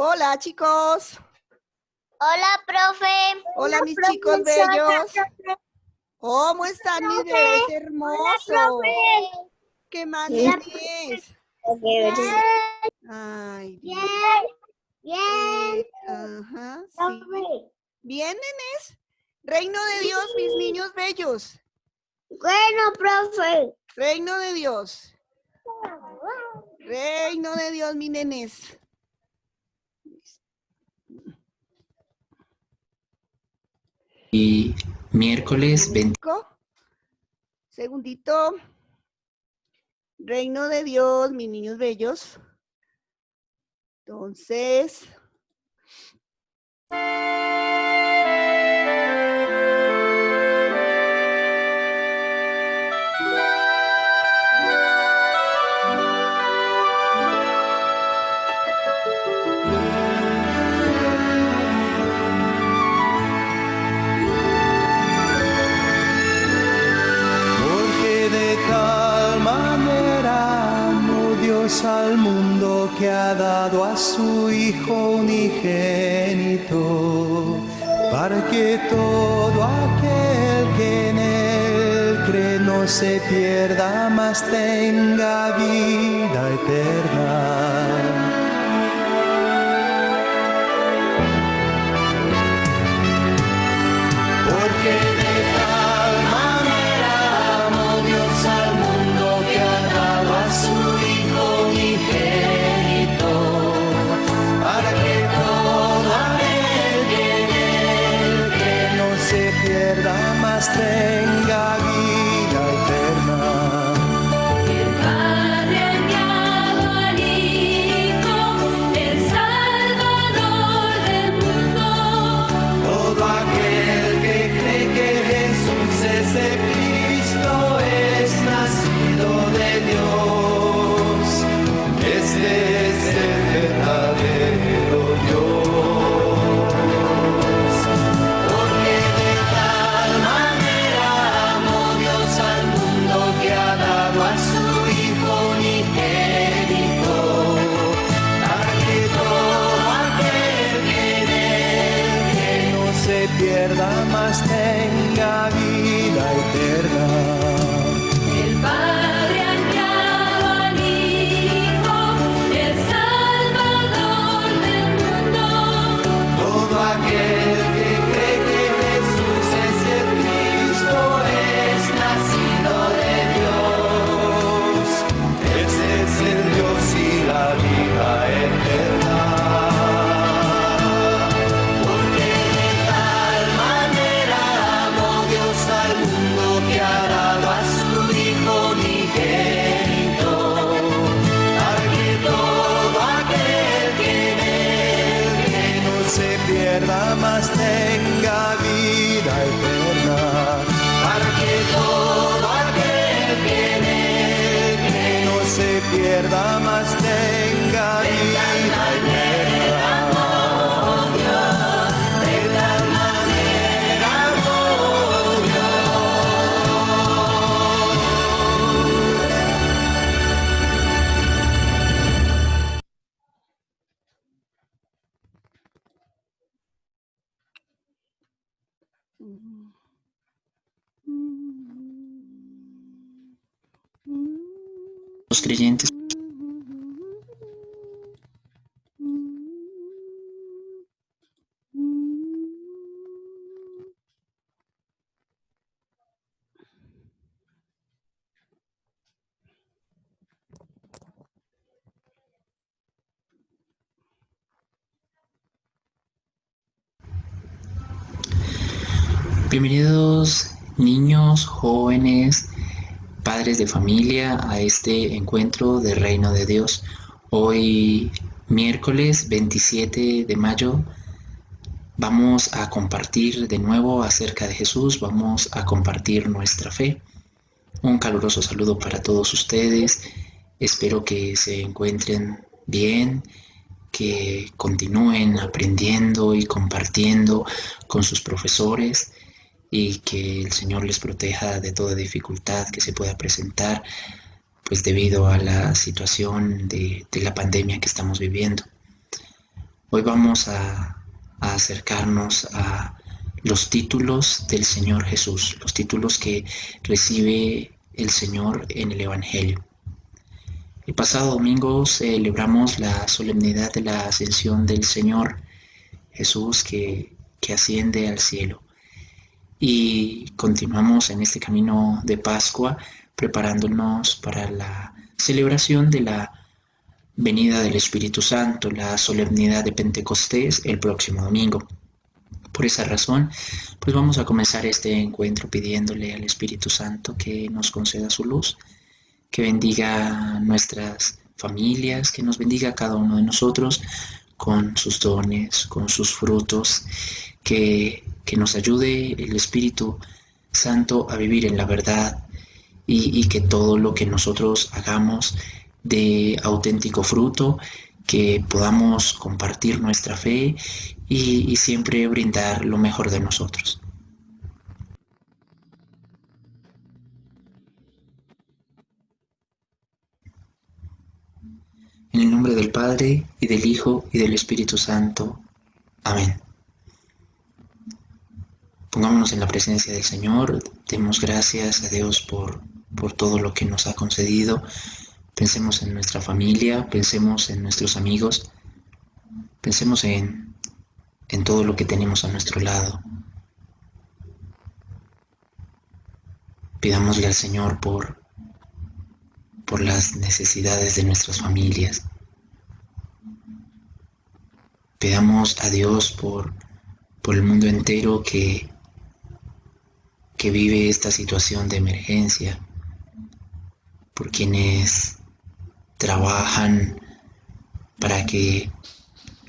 Hola, chicos. Hola, profe. Hola, mis chicos profesora. bellos. ¿Cómo están mis Profe. bebés Hola, hermosos? profe. ¿Qué más, Bien. nenes? Ay, Bien. Dios. Bien. Ajá, sí. Profe. Bien, nenes. Reino de Dios, mis niños bellos. Bueno, profe. Reino de Dios. Reino de Dios, mis nenes. Y miércoles 20. Segundito. Reino de Dios, mis niños bellos. Entonces... Al mundo que ha dado a su Hijo unigénito, para que todo aquel que en Él cree no se pierda, mas tenga vida eterna. Porque de tal manera amó Dios al mundo que ha dado a su Hijo unigénito, para que todo aquel que en Él cree no se pierda, mas tenga vida eterna. El Padre ha enviado al Hijo, el Salvador del mundo. Todo aquel que cree que Jesús es el Cristo es nacido de Dios. Este es el verdadero Dios. Porque de tal manera amó Dios al mundo que ha dado a su Hijo unigénito, para que todo aquel que en Él cree no se pierda, mas tenga vida eterna. El Padre ha enviado al Hijo, el Salvador del mundo. Todo aquel que cree que Jesús es el Cristo es nacido de Dios. Ese es el Dios y la vida eterna. Porque de tal manera amó Dios al mundo que ha dado a su Hijo unigénito, para que todo aquel que en Él cree no se pierda, mas tenga vida eterna. Para que todo aquel que en Él cree no se pierda, mas tenga vida eterna. De tal manera amó Los creyentes. Bienvenidos niños, jóvenes, padres de familia a este encuentro de Reino de Dios. Hoy miércoles 27 de mayo vamos a compartir de nuevo acerca de Jesús, vamos a compartir nuestra fe. Un caluroso saludo para todos ustedes, espero que se encuentren bien, que continúen aprendiendo y compartiendo con sus profesores y que el Señor les proteja de toda dificultad que se pueda presentar, pues debido a la situación de la pandemia que estamos viviendo. Hoy vamos a acercarnos a los títulos del Señor Jesús, los títulos que recibe el Señor en el Evangelio. El pasado domingo celebramos la solemnidad de la ascensión del Señor Jesús que asciende al cielo. Y continuamos en este camino de Pascua preparándonos para la celebración de la venida del Espíritu Santo, la solemnidad de Pentecostés el próximo domingo. Por esa razón, pues vamos a comenzar este encuentro pidiéndole al Espíritu Santo que nos conceda su luz, que bendiga nuestras familias, que nos bendiga a cada uno de nosotros con sus dones, con sus frutos, que nos ayude el Espíritu Santo a vivir en la verdad y que todo lo que nosotros hagamos de auténtico fruto, que podamos compartir nuestra fe y siempre brindar lo mejor de nosotros. En el nombre del Padre, y del Hijo, y del Espíritu Santo. Amén. Pongámonos en la presencia del Señor, demos gracias a Dios por todo lo que nos ha concedido. Pensemos en nuestra familia, pensemos en nuestros amigos, pensemos en todo lo que tenemos a nuestro lado. Pidámosle al Señor por las necesidades de nuestras familias. Pidamos a Dios por el mundo entero que vive esta situación de emergencia, por quienes trabajan para que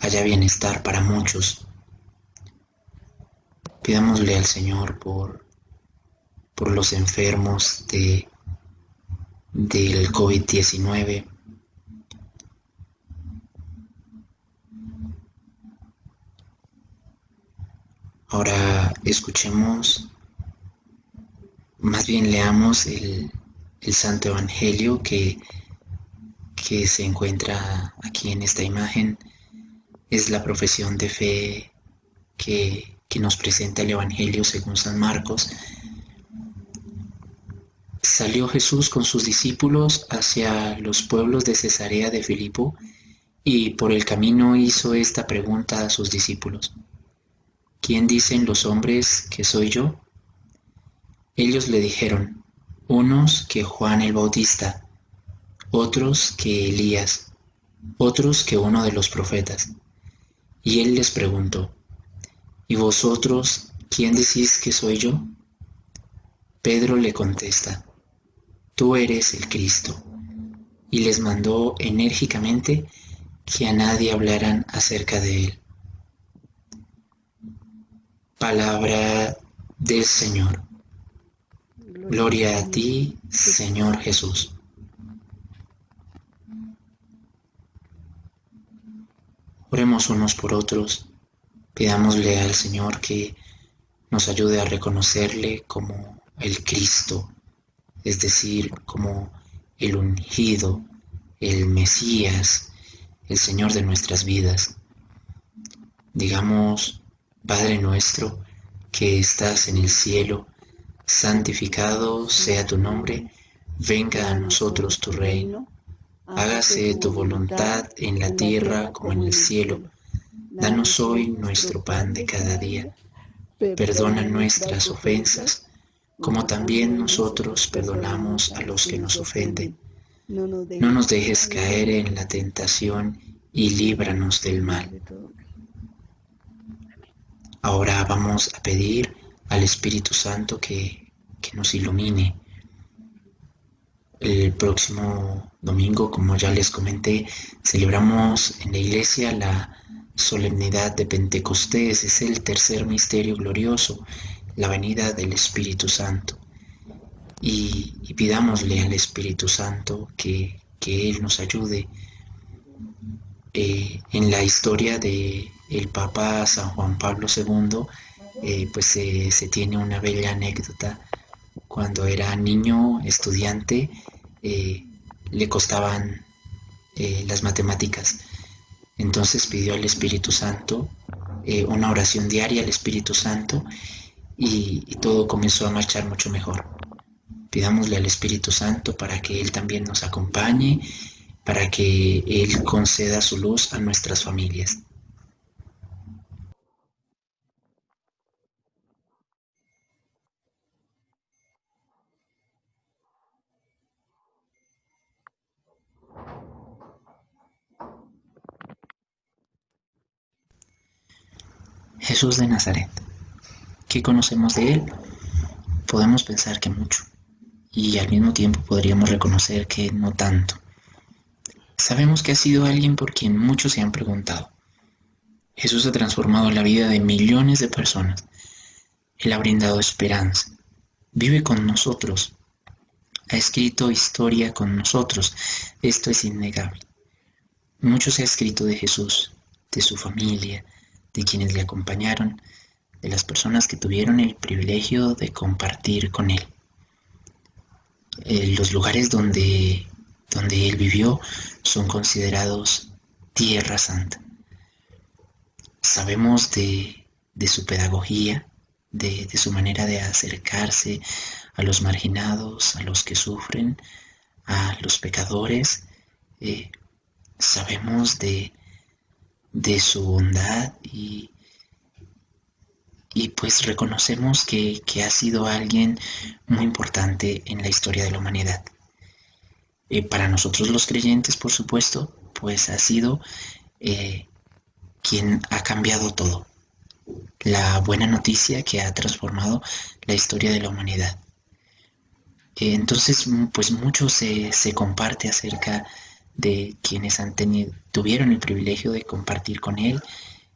haya bienestar para muchos. Pidámosle al Señor por los enfermos del COVID-19. Ahora escuchemos, más bien leamos el Santo Evangelio que se encuentra aquí en esta imagen. Es la profesión de fe que nos presenta el Evangelio según San Marcos. Salió Jesús con sus discípulos hacia los pueblos de Cesarea de Filipo y por el camino hizo esta pregunta a sus discípulos: ¿Quién dicen los hombres que soy yo? Ellos le dijeron: unos que Juan el Bautista, otros que Elías, otros que uno de los profetas. Y él les preguntó: ¿y vosotros quién decís que soy yo? Pedro le contesta: tú eres el Cristo. Y les mandó enérgicamente que a nadie hablaran acerca de él. Palabra del Señor. Gloria a ti, Señor Jesús. Oremos unos por otros, pidámosle al Señor que nos ayude a reconocerle como el Cristo, es decir, como el ungido, el Mesías, el Señor de nuestras vidas. Digamos: Padre nuestro que estás en el cielo, santificado sea tu nombre, venga a nosotros tu reino, hágase tu voluntad en la tierra como en el cielo. Danos hoy nuestro pan de cada día. Perdona nuestras ofensas, como también nosotros perdonamos a los que nos ofenden. No nos dejes caer en la tentación y líbranos del mal. Ahora vamos a pedir al Espíritu Santo que nos ilumine. El próximo domingo, como ya les comenté, celebramos en la iglesia la solemnidad de Pentecostés. Es el tercer misterio glorioso, la venida del Espíritu Santo. Y pidámosle al Espíritu Santo que Él nos ayude. En la historia del Papa San Juan Pablo II, pues se tiene una bella anécdota. Cuando era niño, estudiante, le costaban las matemáticas. Entonces pidió al Espíritu Santo, una oración diaria al Espíritu Santo, y todo comenzó a marchar mucho mejor. Pidámosle al Espíritu Santo para que Él también nos acompañe, para que Él conceda su luz a nuestras familias. Jesús de Nazaret. ¿Qué conocemos de Él? Podemos pensar que mucho, y al mismo tiempo podríamos reconocer que no tanto. Sabemos que ha sido alguien por quien muchos se han preguntado. Jesús ha transformado la vida de millones de personas. Él ha brindado esperanza. Vive con nosotros. Ha escrito historia con nosotros. Esto es innegable. Mucho se ha escrito de Jesús, de su familia, de quienes le acompañaron, de las personas que tuvieron el privilegio de compartir con Él. Los lugares donde Él vivió son considerados Tierra Santa. Sabemos de su pedagogía, de su manera de acercarse a los marginados, a los que sufren, a los pecadores. Sabemos de su bondad y pues reconocemos que ha sido alguien muy importante en la historia de la humanidad. Para nosotros los creyentes, por supuesto, pues ha sido quien ha cambiado todo. La buena noticia que ha transformado la historia de la humanidad. Entonces, pues mucho se comparte acerca de quienes tuvieron el privilegio de compartir con Él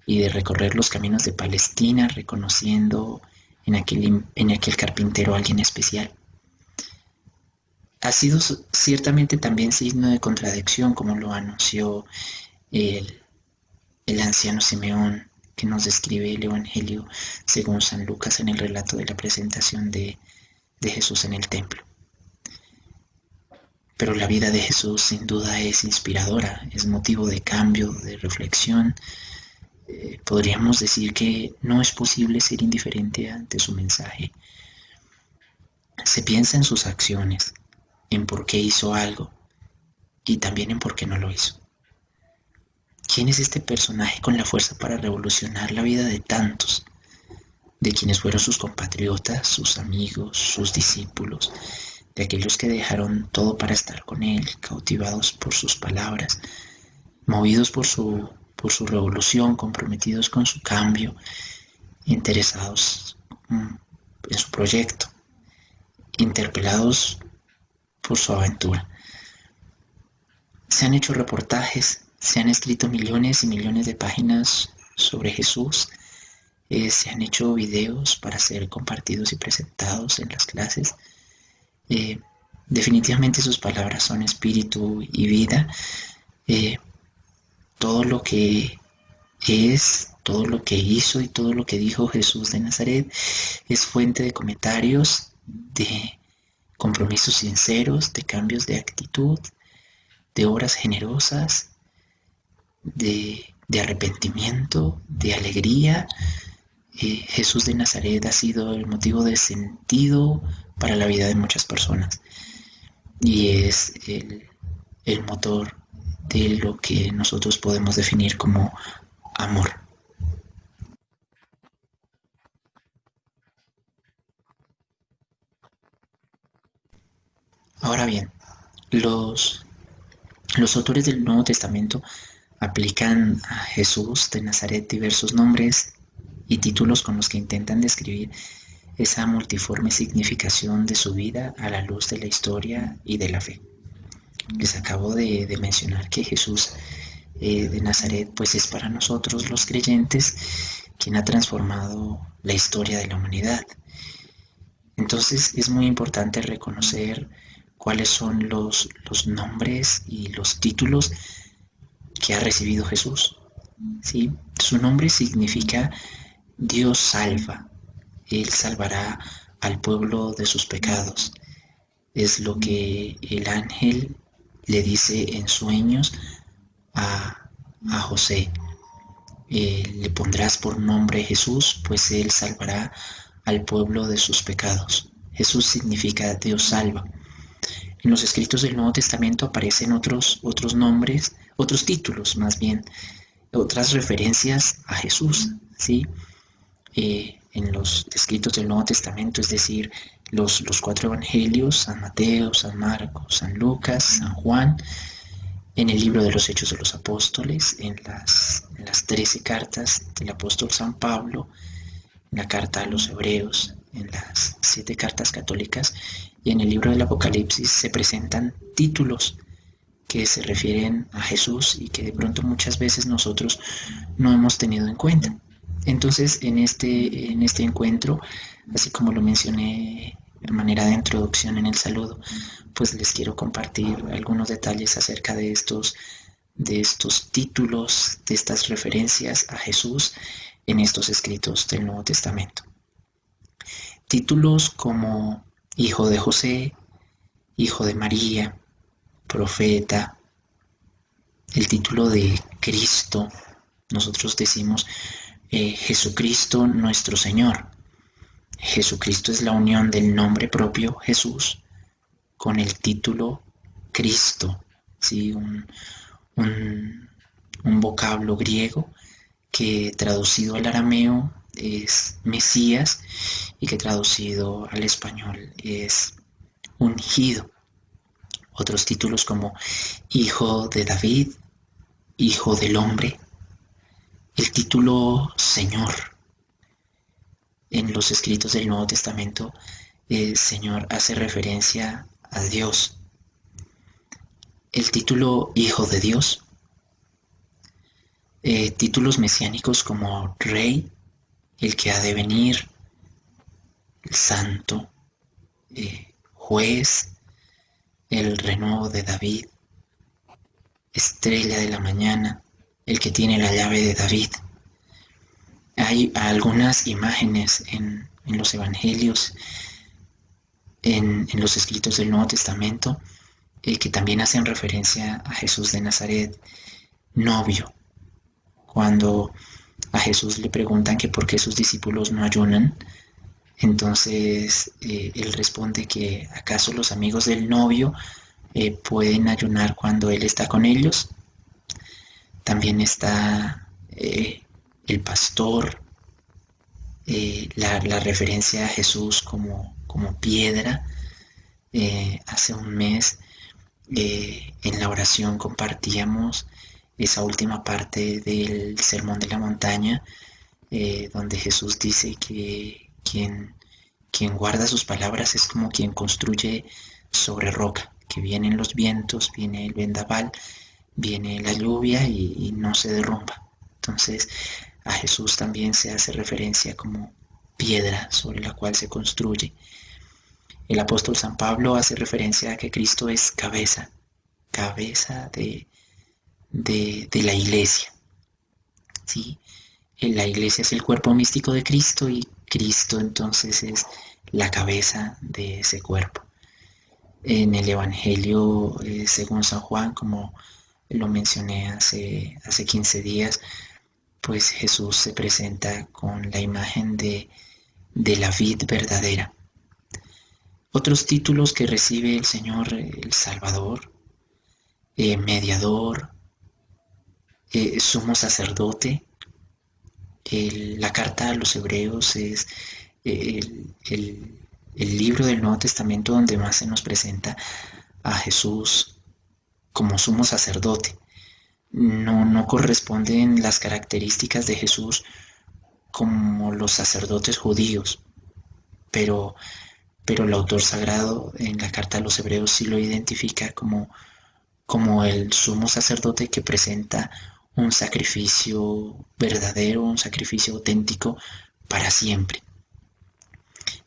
y de recorrer los caminos de Palestina, reconociendo en aquel carpintero a alguien especial. Ha sido ciertamente también signo de contradicción, como lo anunció el anciano Simeón, que nos describe el Evangelio según San Lucas en el relato de la presentación de Jesús en el templo. Pero la vida de Jesús sin duda es inspiradora, es motivo de cambio, de reflexión. Podríamos decir que no es posible ser indiferente ante su mensaje. Se piensa en sus acciones, en por qué hizo algo y también en por qué no lo hizo. ¿Quién es este personaje con la fuerza para revolucionar la vida de tantos, de quienes fueron sus compatriotas, sus amigos, sus discípulos, de aquellos que dejaron todo para estar con Él, cautivados por sus palabras, movidos por su revolución, comprometidos con su cambio, interesados en su proyecto, interpelados por su aventura? Se han hecho reportajes, se han escrito millones y millones de páginas sobre Jesús, se han hecho videos para ser compartidos y presentados en las clases. Definitivamente sus palabras son espíritu y vida. Todo lo que es, todo lo que hizo y todo lo que dijo Jesús de Nazaret es fuente de comentarios, de compromisos sinceros, de cambios de actitud, de obras generosas, de arrepentimiento, de alegría. Jesús de Nazaret ha sido el motivo de sentido para la vida de muchas personas y es el motor de lo que nosotros podemos definir como amor. Ahora bien, los autores del Nuevo Testamento aplican a Jesús de Nazaret diversos nombres y títulos con los que intentan describir esa multiforme significación de su vida a la luz de la historia y de la fe. Les acabo de mencionar que Jesús de Nazaret pues es para nosotros los creyentes quien ha transformado la historia de la humanidad. Entonces es muy importante reconocer cuáles son los nombres y los títulos que ha recibido Jesús. ¿Sí? Su nombre significa Dios salva. Él salvará al pueblo de sus pecados. Es lo que el ángel le dice en sueños a a José. Le pondrás por nombre Jesús, pues él salvará al pueblo de sus pecados. Jesús significa Dios salva. En los escritos del Nuevo Testamento aparecen otros nombres, otros títulos más bien, otras referencias a Jesús, ¿sí? En los escritos del Nuevo Testamento, es decir, los 4 evangelios, San Mateo, San Marcos, San Lucas, San Juan, en el libro de los Hechos de los Apóstoles, en las 13 cartas del apóstol San Pablo, en la carta a los Hebreos, en las 7 cartas católicas y en el libro del Apocalipsis se presentan títulos que se refieren a Jesús y que de pronto muchas veces nosotros no hemos tenido en cuenta. Entonces, en este encuentro, así como lo mencioné de manera de introducción en el saludo, pues les quiero compartir algunos detalles acerca de estos títulos, de estas referencias a Jesús en estos escritos del Nuevo Testamento. Títulos como Hijo de José, Hijo de María, Profeta, el título de Cristo. Nosotros decimos Jesucristo nuestro Señor. Jesucristo es la unión del nombre propio Jesús con el título Cristo, ¿sí? Un vocablo griego que traducido al arameo es Mesías y que traducido al español es ungido. Otros títulos como Hijo de David, Hijo del Hombre, el título Señor. En los escritos del Nuevo Testamento, el Señor hace referencia a Dios. El título Hijo de Dios. Títulos mesiánicos como Rey, el que ha de venir, el Santo, Juez, el renuevo de David, Estrella de la mañana, el que tiene la llave de David. Hay algunas imágenes en los evangelios, en los escritos del Nuevo Testamento, que también hacen referencia a Jesús de Nazaret, novio. Cuando a Jesús le preguntan que por qué sus discípulos no ayunan, entonces él responde que ¿acaso los amigos del novio pueden ayunar cuando él está con ellos? También está el pastor, la referencia a Jesús como piedra. Hace un mes en la oración compartíamos esa última parte del Sermón de la Montaña, donde Jesús dice que quien guarda sus palabras es como quien construye sobre roca, que vienen los vientos, viene el vendaval, viene la lluvia y no se derrumba. Entonces a Jesús también se hace referencia como piedra sobre la cual se construye. El apóstol San Pablo hace referencia a que Cristo es cabeza de la iglesia, ¿sí? La iglesia es el cuerpo místico de Cristo y Cristo entonces es la cabeza de ese cuerpo. En el Evangelio según San Juan, como lo mencioné hace 15 días, pues Jesús se presenta con la imagen de la vid verdadera. Otros títulos que recibe el Señor: el Salvador, mediador, sumo sacerdote. La carta a los Hebreos es el libro del Nuevo Testamento donde más se nos presenta a Jesús como sumo sacerdote. No corresponden las características de Jesús como los sacerdotes judíos, pero el autor sagrado en la carta a los Hebreos sí lo identifica como el sumo sacerdote que presenta un sacrificio verdadero, un sacrificio auténtico para siempre.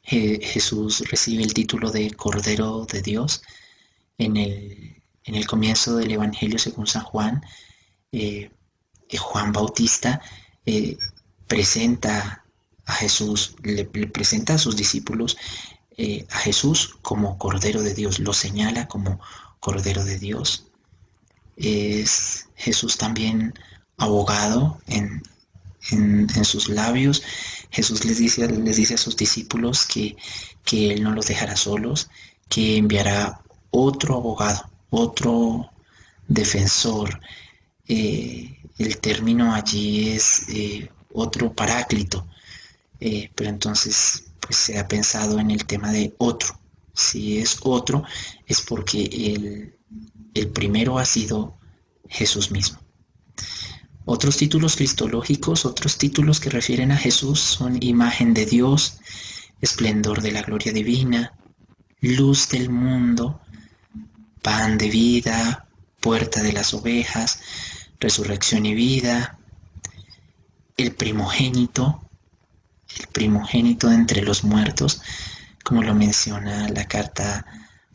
Jesús recibe el título de Cordero de Dios. En el comienzo del Evangelio según San Juan, Juan Bautista presenta a Jesús, le presenta a sus discípulos a Jesús como Cordero de Dios, lo señala como Cordero de Dios. Es Jesús también abogado en sus labios. Jesús les dice a sus discípulos que Él no los dejará solos, que enviará otro abogado, otro defensor. El término allí es otro paráclito, pero entonces pues se ha pensado en el tema de otro. Si es otro, es porque el primero ha sido Jesús mismo. Otros títulos cristológicos, otros títulos que refieren a Jesús son imagen de Dios, esplendor de la gloria divina, luz del mundo, pan de vida, puerta de las ovejas, resurrección y vida, el primogénito de entre los muertos, como lo menciona la carta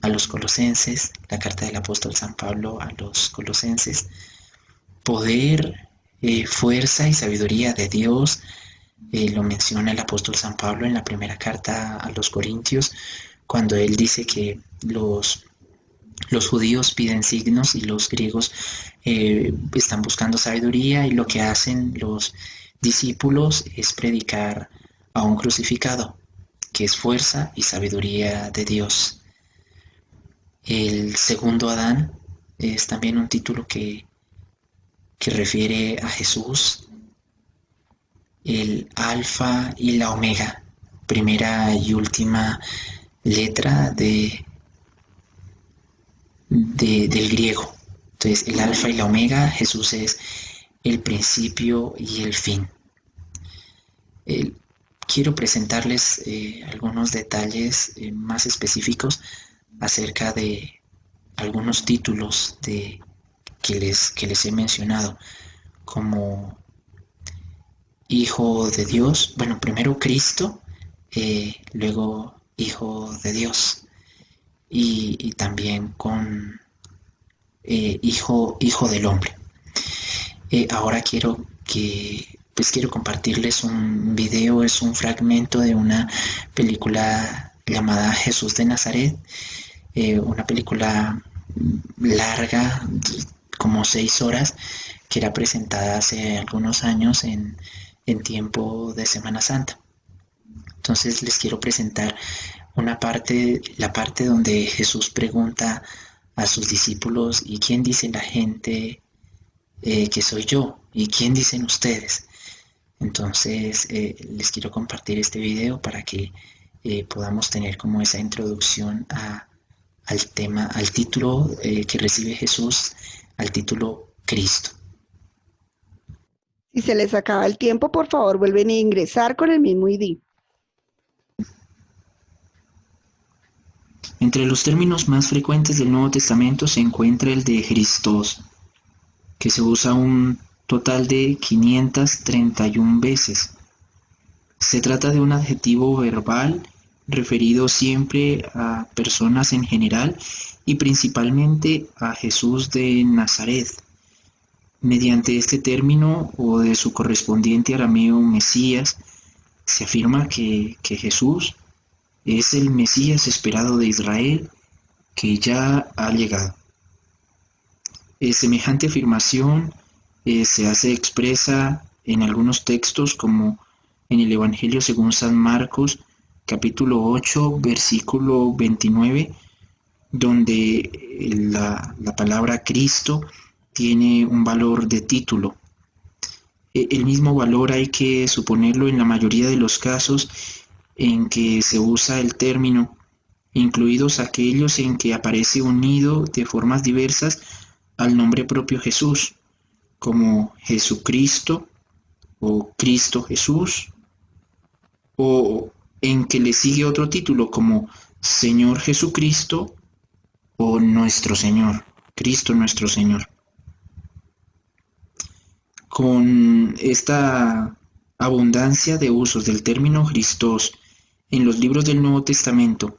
a los Colosenses, la carta del apóstol San Pablo a los Colosenses. Poder, fuerza y sabiduría de Dios, lo menciona el apóstol San Pablo en la primera carta a los Corintios, cuando él dice que los judíos piden signos y los griegos están buscando sabiduría, y lo que hacen los discípulos es predicar a un crucificado, que es fuerza y sabiduría de Dios. El segundo Adán es también un título que refiere a Jesús, el alfa y la omega, primera y última letra del griego. Entonces, el alfa y la omega, Jesús es el principio y el fin. Quiero presentarles algunos detalles más específicos acerca de algunos títulos que les he mencionado, como Hijo de Dios, bueno, primero Cristo, luego Hijo de Dios, y también con Hijo del Hombre. Ahora quiero compartirles un video, es un fragmento de una película llamada Jesús de Nazaret, una película larga, como 6 horas, que era presentada hace algunos años en tiempo de Semana Santa. Entonces les quiero presentar la parte donde Jesús pregunta a sus discípulos: ¿y quién dice la gente que soy yo? ¿Y quién dicen ustedes? Entonces les quiero compartir este video para que podamos tener como esa introducción al tema, al título que recibe Jesús, al título Cristo. Si se les acaba el tiempo, por favor, vuelven a ingresar con el mismo ID. Entre los términos más frecuentes del Nuevo Testamento se encuentra el de Christos, que se usa un total de 531 veces. Se trata de un adjetivo verbal referido siempre a personas en general y principalmente a Jesús de Nazaret. Mediante este término o de su correspondiente arameo Mesías, se afirma que Jesús es el Mesías esperado de Israel, que ya ha llegado. Semejante afirmación se hace expresa en algunos textos, como en el Evangelio según San Marcos, capítulo 8, versículo 29, donde la palabra Cristo tiene un valor de título. El mismo valor hay que suponerlo en la mayoría de los casos en que se usa el término, incluidos aquellos en que aparece unido de formas diversas al nombre propio Jesús, como Jesucristo o Cristo Jesús, o en que le sigue otro título como Señor Jesucristo o Nuestro Señor, Cristo nuestro Señor. Con esta abundancia de usos del término Christos en los libros del Nuevo Testamento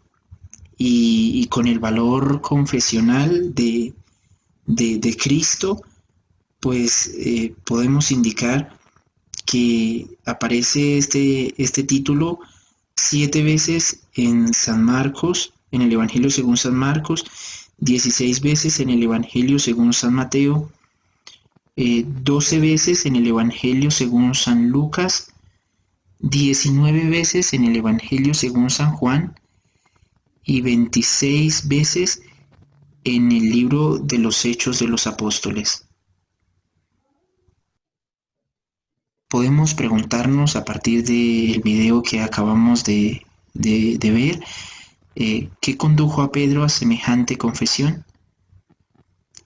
y con el valor confesional de Cristo, pues podemos indicar que aparece este título 7 veces en San Marcos, en el Evangelio según San Marcos, 16 veces en el Evangelio según San Mateo, 12 veces en el Evangelio según San Lucas, 19 veces en el Evangelio según San Juan y 26 veces en el libro de los Hechos de los Apóstoles. Podemos preguntarnos a partir del video que acabamos de ver, ¿qué condujo a Pedro a semejante confesión?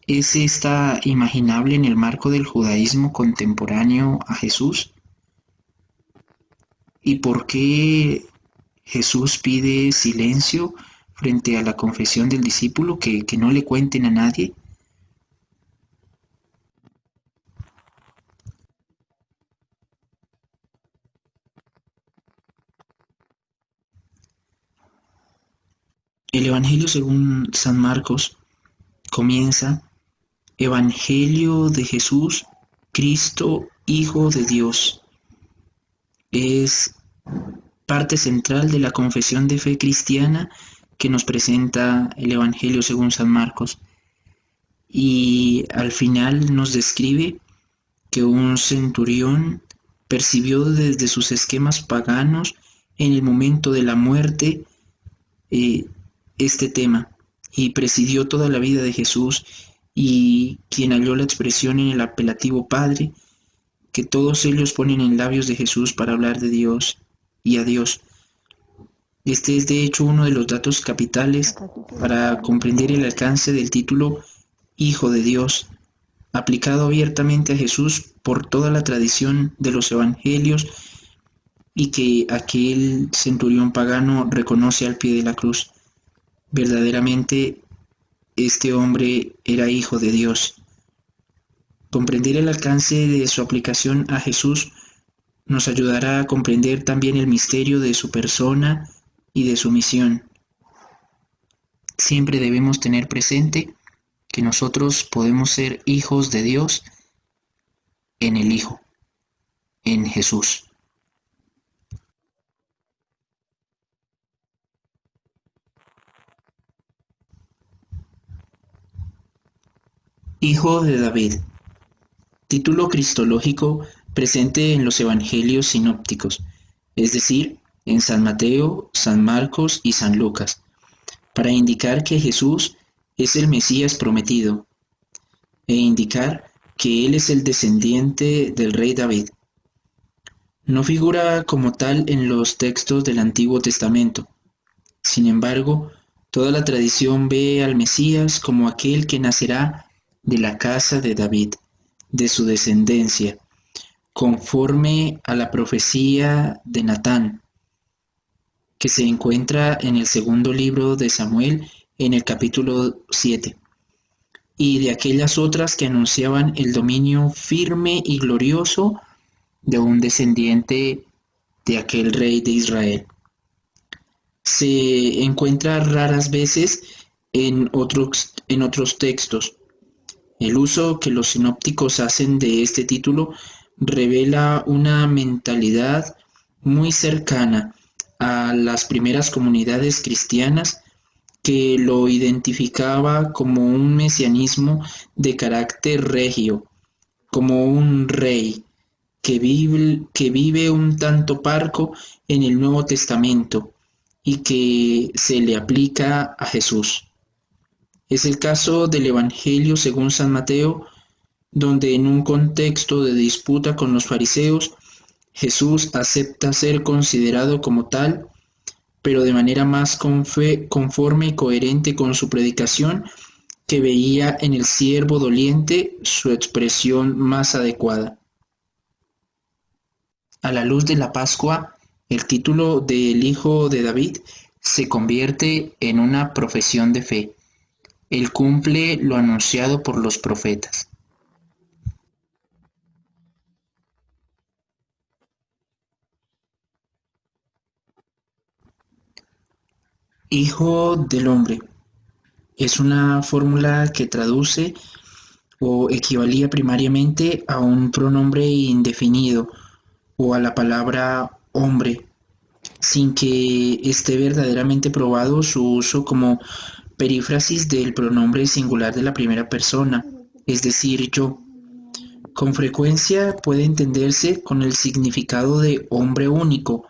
¿Es esta imaginable en el marco del judaísmo contemporáneo a Jesús? ¿Y por qué Jesús pide silencio frente a la confesión del discípulo, que no le cuenten a nadie? El Evangelio según San Marcos comienza: Evangelio de Jesús, Cristo, Hijo de Dios. Es parte central de la confesión de fe cristiana que nos presenta el Evangelio según San Marcos. Y al final nos describe que un centurión percibió desde sus esquemas paganos en el momento de la muerte este tema, y presidió toda la vida de Jesús, y quien halló la expresión en el apelativo Padre, que todos ellos ponen en labios de Jesús para hablar de Dios y a Dios. Este es de hecho uno de los datos capitales para comprender el alcance del título Hijo de Dios, aplicado abiertamente a Jesús por toda la tradición de los evangelios, y que aquel centurión pagano reconoce al pie de la cruz. Verdaderamente este hombre era hijo de Dios. Comprender el alcance de su aplicación a Jesús nos ayudará a comprender también el misterio de su persona y de su misión. Siempre debemos tener presente que nosotros podemos ser hijos de Dios en el Hijo, en Jesús. Hijo de David. Título cristológico presente en los evangelios sinópticos, es decir, en San Mateo, San Marcos y San Lucas, para indicar que Jesús es el Mesías prometido, e indicar que Él es el descendiente del rey David. No figura como tal en los textos del Antiguo Testamento. Sin embargo, toda la tradición ve al Mesías como aquel que nacerá de la casa de David, de su descendencia, conforme a la profecía de Natán, que se encuentra en el segundo libro de Samuel, en el capítulo 7, y de aquellas otras que anunciaban el dominio firme y glorioso de un descendiente de aquel rey de Israel. Se encuentra raras veces en otros textos. El uso que los sinópticos hacen de este título revela una mentalidad muy cercana a las primeras comunidades cristianas, que lo identificaba como un mesianismo de carácter regio, como un rey que vive un tanto parco en el Nuevo Testamento y que se le aplica a Jesús. Es el caso del Evangelio según San Mateo, donde en un contexto de disputa con los fariseos, Jesús acepta ser considerado como tal, pero de manera más conforme y coherente con su predicación, que veía en el siervo doliente su expresión más adecuada. A la luz de la Pascua, el título del Hijo de David se convierte en una profesión de fe. Él cumple lo anunciado por los profetas. Hijo del hombre es una fórmula que traduce o equivalía primariamente a un pronombre indefinido o a la palabra hombre, sin que esté verdaderamente probado su uso como perífrasis del pronombre singular de la primera persona, es decir, yo. Con frecuencia puede entenderse con el significado de hombre único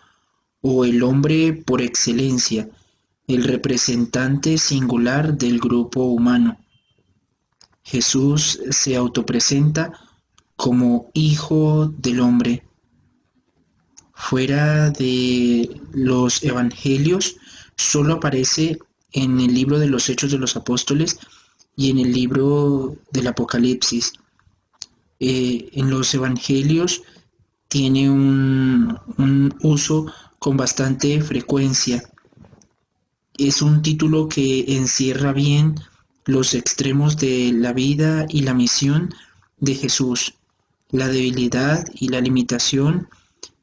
o el hombre por excelencia, el representante singular del grupo humano. Jesús se autopresenta como Hijo del Hombre. Fuera de los evangelios, solo aparece en el libro de los Hechos de los Apóstoles y en el libro del Apocalipsis. En los evangelios tiene un uso con bastante frecuencia. Es un título que encierra bien los extremos de la vida y la misión de Jesús, la debilidad y la limitación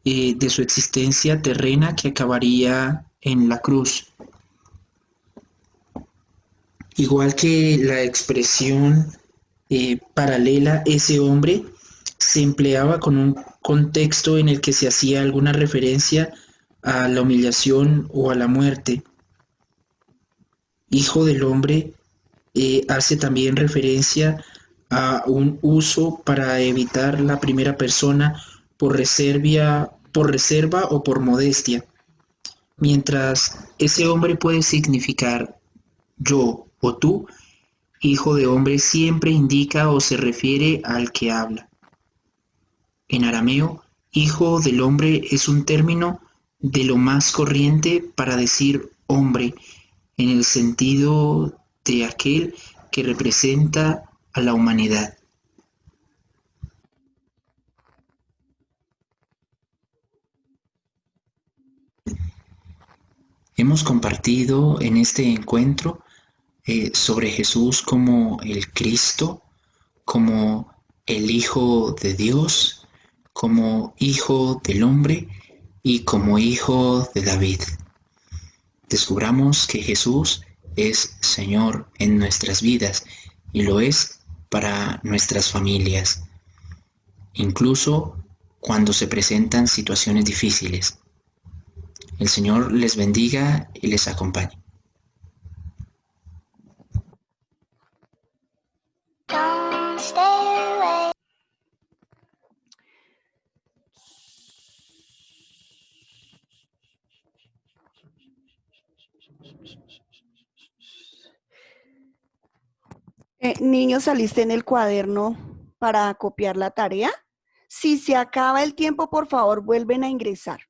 de su existencia terrena que acabaría en la cruz. Igual que la expresión paralela, ese hombre, se empleaba con un contexto en el que se hacía alguna referencia a la humillación o a la muerte. Hijo del Hombre hace también referencia a un uso para evitar la primera persona por reserva o por modestia, mientras ese hombre puede significar yo o tú. Hijo de hombre siempre indica o se refiere al que habla. En arameo, hijo del hombre es un término de lo más corriente para decir hombre, en el sentido de aquel que representa a la humanidad. Hemos compartido en este encuentro sobre Jesús como el Cristo, como el Hijo de Dios, como Hijo del Hombre y como Hijo de David. Descubramos que Jesús es Señor en nuestras vidas y lo es para nuestras familias, incluso cuando se presentan situaciones difíciles. El Señor les bendiga y les acompañe. Don't stay away. Niños, ¿saliste en el cuaderno para copiar la tarea? Si se acaba el tiempo, por favor, vuelven a ingresar.